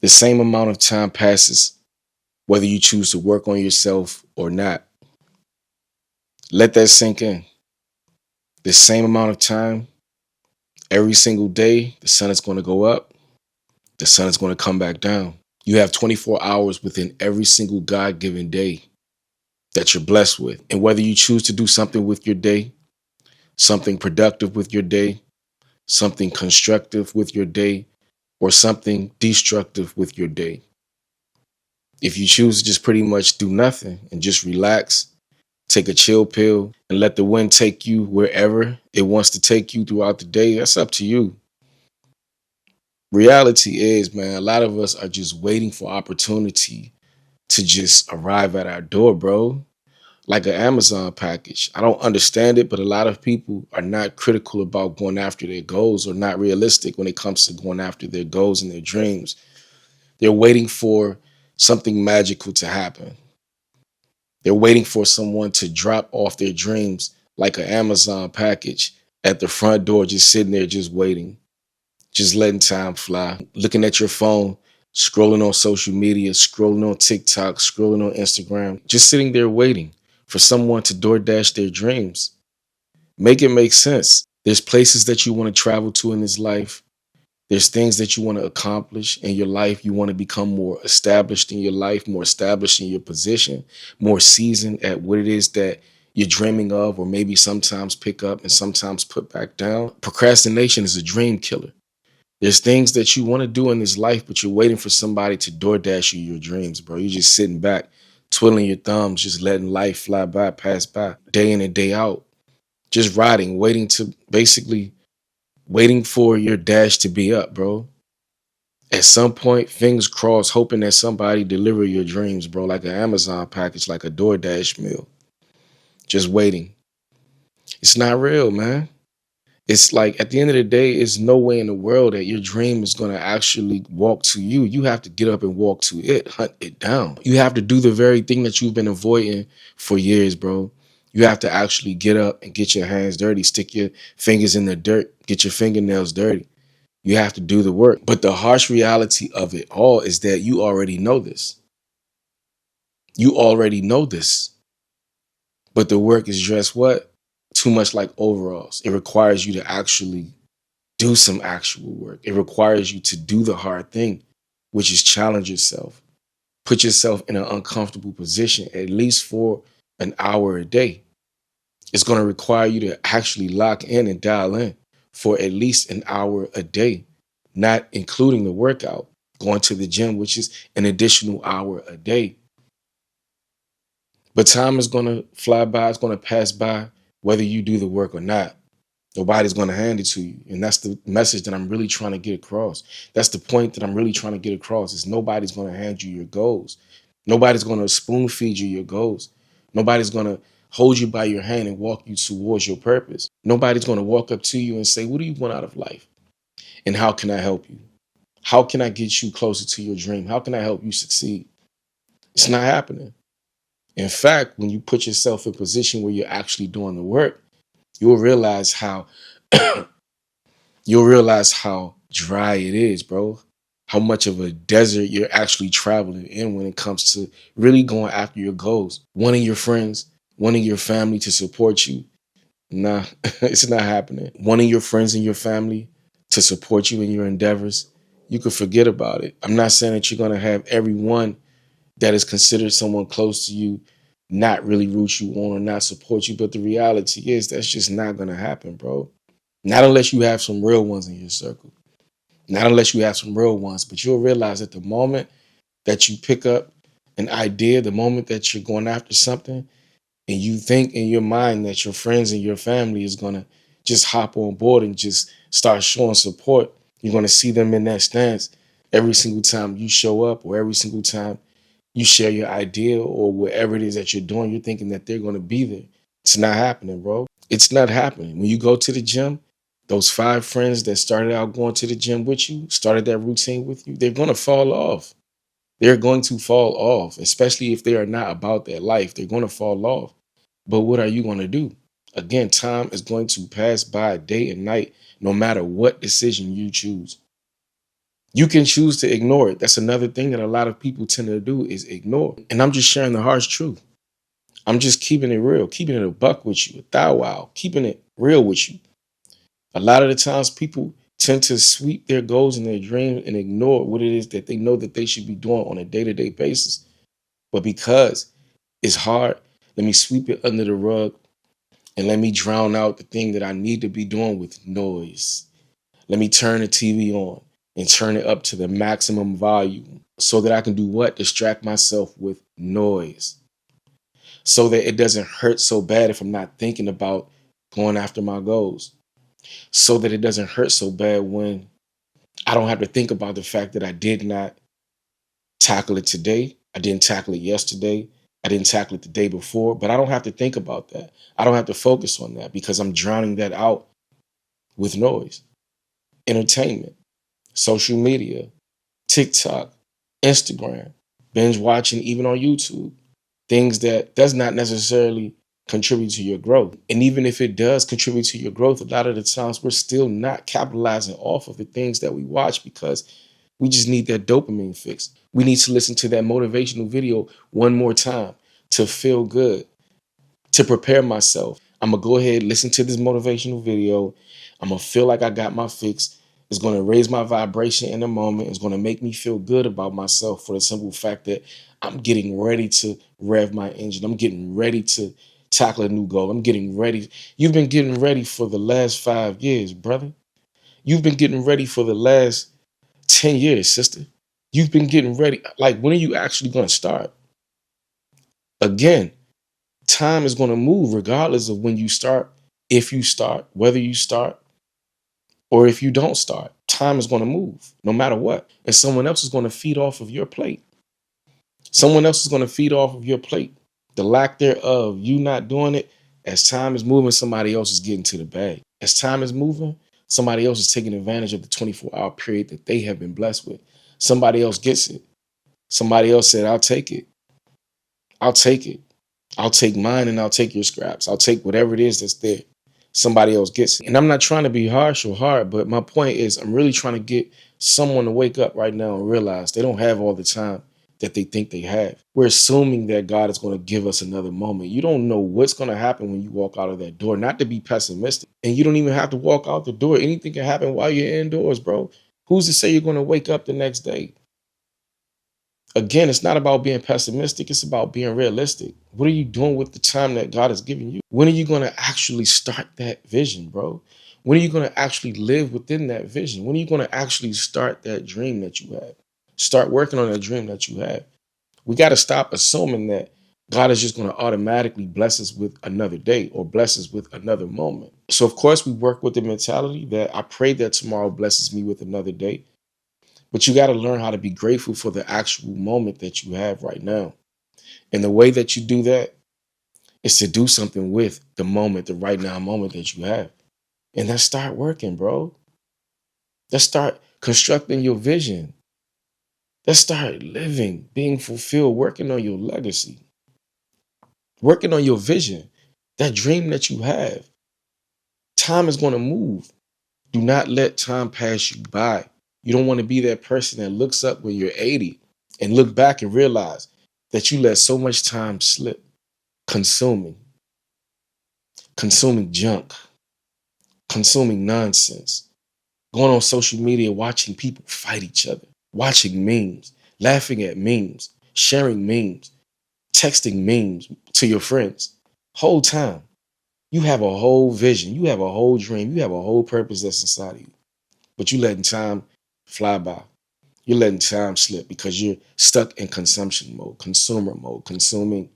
The same amount of time passes whether you choose to work on yourself or not. Let that sink in. The same amount of time every single day, the sun is going to go up, the sun is going to come back down. You have 24 hours within every single God given day that you're blessed with. And whether you choose to do something with your day, something productive with your day, something constructive with your day, or something destructive with your day. If you choose to just pretty much do nothing and just relax, take a chill pill, and let the wind take you wherever it wants to take you throughout the day, that's up to you. Reality is, man, a lot of us are just waiting for opportunity to just arrive at our door, bro. Like an Amazon package. I don't understand it, but a lot of people are not critical about going after their goals or not realistic when it comes to going after their goals and their dreams. They're waiting for something magical to happen. They're waiting for someone to drop off their dreams like an Amazon package at the front door, just sitting there, just waiting, just letting time fly, looking at your phone, scrolling on social media, scrolling on TikTok, scrolling on Instagram, just sitting there waiting for someone to DoorDash their dreams. Make it make sense. There's places that you want to travel to in this life. There's things that you want to accomplish in your life. You want to become more established in your life, more established in your position, more seasoned at what it is that you're dreaming of, or maybe sometimes pick up and sometimes put back down. Procrastination is a dream killer. There's things that you want to do in this life, but you're waiting for somebody to DoorDash you your dreams, bro. You're just sitting back, twiddling your thumbs, just letting life fly by, pass by, day in and day out. Just riding, waiting for your dash to be up, bro. At some point, fingers crossed, hoping that somebody deliver your dreams, bro, like an Amazon package, like a DoorDash meal. Just waiting. It's not real, man. It's like at the end of the day, it's no way in the world that your dream is going to actually walk to you. You have to get up and walk to it, hunt it down. You have to do the very thing that you've been avoiding for years, bro. You have to actually get up and get your hands dirty, stick your fingers in the dirt, get your fingernails dirty. You have to do the work. But the harsh reality of it all is that you already know this. You already know this. But the work is just what? Too much like overalls. It requires you to actually do some actual work. It requires you to do the hard thing, which is challenge yourself. Put yourself in an uncomfortable position, at least for an hour a day. It's going to require you to actually lock in and dial in for at least an hour a day, not including the workout, going to the gym, which is an additional hour a day. But time is going to fly by, it's going to pass by, whether you do the work or not. Nobody's going to hand it to you. And that's the message that I'm really trying to get across. That's the point that I'm really trying to get across is nobody's going to hand you your goals. Nobody's going to spoon feed you your goals. Nobody's going to hold you by your hand and walk you towards your purpose. Nobody's going to walk up to you and say, what do you want out of life? And how can I help you? How can I get you closer to your dream? How can I help you succeed? It's not happening. In fact, when you put yourself in a position where you're actually doing the work, you'll realize how dry it is, bro. How much of a desert you're actually traveling in when it comes to really going after your goals. Wanting your friends, wanting your family to support you. Nah, it's not happening. Wanting your friends and your family to support you in your endeavors, you could forget about it. I'm not saying that you're going to have everyone that is considered someone close to you not really root you on or not support you, but the reality is that's just not going to happen, bro. Not unless you have some real ones in your circle. Not unless you have some real ones, but you'll realize that the moment that you pick up an idea, the moment that you're going after something, and you think in your mind that your friends and your family is going to just hop on board and just start showing support, you're going to see them in that stance every single time you show up or every single time you share your idea or whatever it is that you're doing, you're thinking that they're going to be there. It's not happening, bro. It's not happening. When you go to the gym, those 5 friends that started out going to the gym with you, started that routine with you, they're going to fall off. They're going to fall off, especially if they are not about their life. They're going to fall off. But what are you going to do? Again, time is going to pass by day and night, no matter what decision you choose. You can choose to ignore it. That's another thing that a lot of people tend to do is ignore. And I'm just sharing the harsh truth. I'm just keeping it real, keeping it a buck with you, a thou wow, keeping it real with you. A lot of the times people tend to sweep their goals and their dreams and ignore what it is that they know that they should be doing on a day-to-day basis. But because it's hard, let me sweep it under the rug and let me drown out the thing that I need to be doing with noise. Let me turn the TV on and turn it up to the maximum volume so that I can do what? Distract myself with noise so that it doesn't hurt so bad if I'm not thinking about going after my goals, so that it doesn't hurt so bad when I don't have to think about the fact that I did not tackle it today. I didn't tackle it yesterday. I didn't tackle it the day before, but I don't have to think about that. I don't have to focus on that because I'm drowning that out with noise, entertainment, social media, TikTok, Instagram, binge watching, even on YouTube, things that does not necessarily contribute to your growth. And even if it does contribute to your growth, a lot of the times we're still not capitalizing off of the things that we watch because we just need that dopamine fix. We need to listen to that motivational video one more time to feel good, to prepare myself. I'm going to go ahead, listen to this motivational video. I'm going to feel like I got my fix. It's going to raise my vibration in the moment. It's going to make me feel good about myself for the simple fact that I'm getting ready to rev my engine. I'm getting ready to tackle a new goal. I'm getting ready. You've been getting ready for the last 5 years, brother. You've been getting ready for the last 10 years, sister. You've been getting ready. Like, when are you actually going to start? Again, time is going to move regardless of when you start, if you start, whether you start, or if you don't start. Time is going to move no matter what. And someone else is going to feed off of your plate. Someone else is going to feed off of your plate. The lack thereof, you not doing it, as time is moving, somebody else is getting to the bag. As time is moving, somebody else is taking advantage of the 24-hour period that they have been blessed with. Somebody else gets it. Somebody else said, I'll take it. I'll take it. I'll take mine and I'll take your scraps. I'll take whatever it is that's there. Somebody else gets it. And I'm not trying to be harsh or hard, but my point is I'm really trying to get someone to wake up right now and realize they don't have all the time that they think they have. We're assuming that God is going to give us another moment. You don't know what's going to happen when you walk out of that door, not to be pessimistic. And you don't even have to walk out the door. Anything can happen while you're indoors, bro. Who's to say you're going to wake up the next day? Again, it's not about being pessimistic. It's about being realistic. What are you doing with the time that God has given you? When are you going to actually start that vision, bro? When are you going to actually live within that vision? When are you going to actually start that dream that you have? Start working on that dream that you have. We got to stop assuming that God is just going to automatically bless us with another day or bless us with another moment. So, of course, we work with the mentality that I pray that tomorrow blesses me with another day. But you got to learn how to be grateful for the actual moment that you have right now. And the way that you do that is to do something with the moment, the right now moment that you have. And then start working, bro. Let's start constructing your vision. Let's start living, being fulfilled, working on your legacy, working on your vision, that dream that you have. Time is going to move. Do not let time pass you by. You don't want to be that person that looks up when you're 80 and look back and realize that you let so much time slip, consuming, consuming junk, consuming nonsense, going on social media, watching people fight each other, watching memes, laughing at memes, sharing memes, texting memes to your friends. Whole time, you have a whole vision, you have a whole dream, you have a whole purpose that's inside of you, but you letting time fly by. You're letting time slip because you're stuck in consumption mode, consumer mode, consuming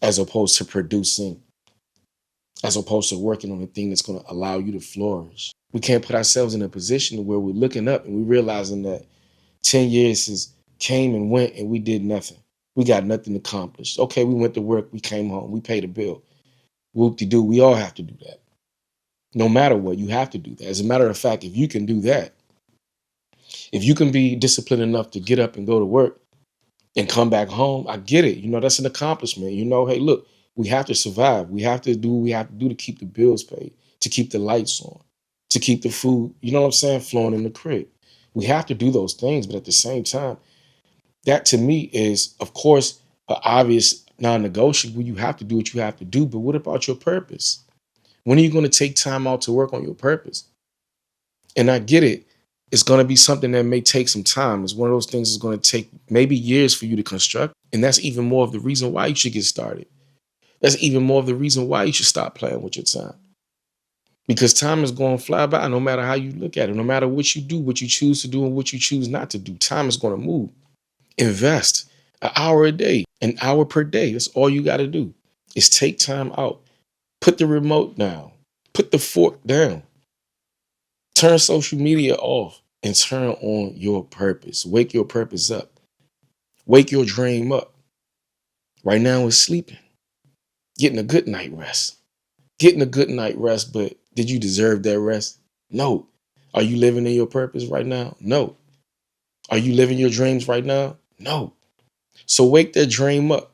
as opposed to producing, as opposed to working on the thing that's going to allow you to flourish. We can't put ourselves in a position where we're looking up and we're realizing that 10 years has came and went and we did nothing. We got nothing accomplished. Okay, we went to work, we came home, we paid a bill. Whoop-de-doo, we all have to do that. No matter what, you have to do that. As a matter of fact, if you can do that, if you can be disciplined enough to get up and go to work and come back home, I get it. That's an accomplishment. Hey, look, we have to survive. We have to do what we have to do to keep the bills paid, to keep the lights on, to keep the food, you know what I'm saying, flowing in the crib. We have to do those things, but at the same time, that to me is, of course, an obvious non-negotiable. You have to do what you have to do, but what about your purpose? When are you going to take time out to work on your purpose? And I get it. It's going to be something that may take some time. It's one of those things that's going to take maybe years for you to construct. And that's even more of the reason why you should get started. That's even more of the reason why you should stop playing with your time. Because time is going to fly by no matter how you look at it, no matter what you do, what you choose to do, and what you choose not to do. Time is going to move. Invest an hour a day, an hour per day. That's all you got to do is take time out. Put the remote down. Put the fork down. Turn social media off and turn on your purpose. Wake your purpose up. Wake your dream up. Right now it's sleeping. Getting a good night rest. Getting a good night rest, but did you deserve that rest? No. Are you living in your purpose right now? No. Are you living your dreams right now? No. So wake that dream up.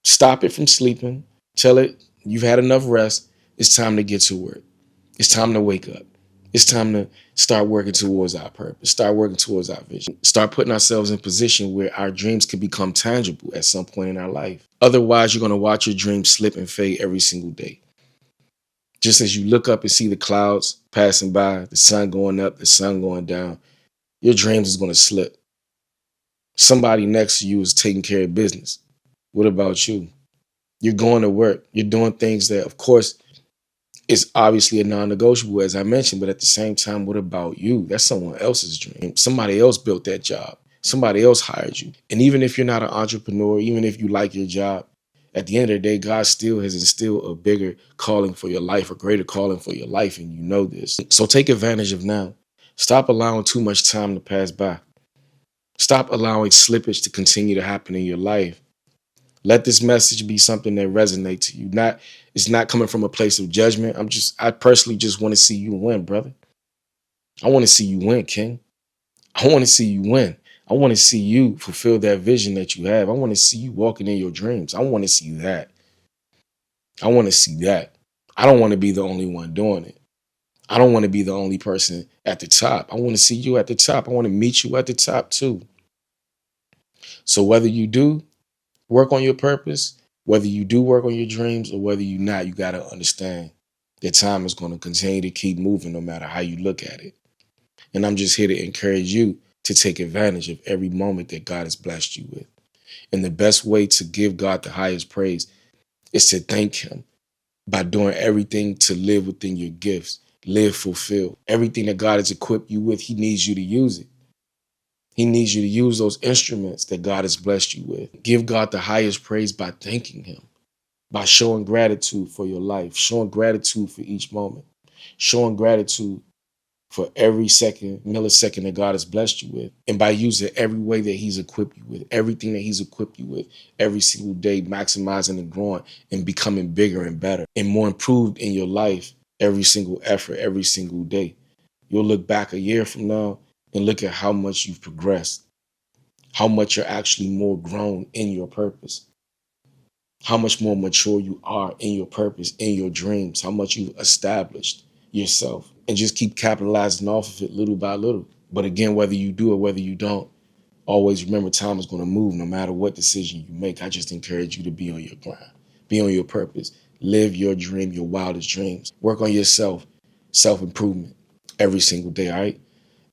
Stop it from sleeping. Tell it you've had enough rest. It's time to get to work. It's time to wake up. It's time to start working towards our purpose, start working towards our vision, start putting ourselves in position where our dreams can become tangible at some point in our life. Otherwise, you're going to watch your dreams slip and fade every single day. Just as you look up and see the clouds passing by, the sun going up, the sun going down, your dreams is going to slip. Somebody next to you is taking care of business. What about you? You're going to work. You're doing things that, of course, it's obviously a non-negotiable, as I mentioned, but at the same time, what about you? That's someone else's dream. Somebody else built that job. Somebody else hired you. And even if you're not an entrepreneur, even if you like your job, at the end of the day, God still has instilled a bigger calling for your life, a greater calling for your life, and you know this. So take advantage of now. Stop allowing too much time to pass by. Stop allowing slippage to continue to happen in your life. Let this message be something that resonates to you. It's not coming from a place of judgment. I personally just want to see you win, brother. I want to see you win, King. I want to see you win. I want to see you fulfill that vision that you have. I want to see you walking in your dreams. I want to see that. I want to see that. I don't want to be the only one doing it. I don't want to be the only person at the top. I want to see you at the top. I want to meet you at the top too. So whether you do work on your purpose, whether you do work on your dreams or whether you not, you got to understand that time is going to continue to keep moving no matter how you look at it. And I'm just here to encourage you to take advantage of every moment that God has blessed you with. And the best way to give God the highest praise is to thank him by doing everything to live within your gifts, live fulfilled. Everything that God has equipped you with, he needs you to use it. He needs you to use those instruments that God has blessed you with. Give God the highest praise by thanking him, by showing gratitude for your life, showing gratitude for each moment, showing gratitude for every millisecond that God has blessed you with. And by using every way that he's equipped you with, everything that he's equipped you with, every single day, maximizing and growing and becoming bigger and better and more improved in your life, every single effort, every single day. You'll look back a year from now and look at how much you've progressed, how much you're actually more grown in your purpose, how much more mature you are in your purpose, in your dreams, how much you've established yourself, and just keep capitalizing off of it little by little. But again, whether you do or whether you don't, always remember time is going to move no matter what decision you make. I just encourage you to be on your grind, be on your purpose, live your dream, your wildest dreams, work on yourself, self-improvement every single day, all right?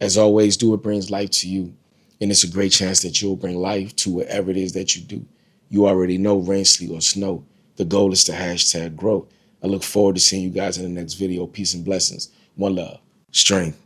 As always, do what brings life to you. And it's a great chance that you'll bring life to whatever it is that you do. You already know, rain, sleet, or snow. The goal is to #grow. I look forward to seeing you guys in the next video. Peace and blessings. One love. Strength.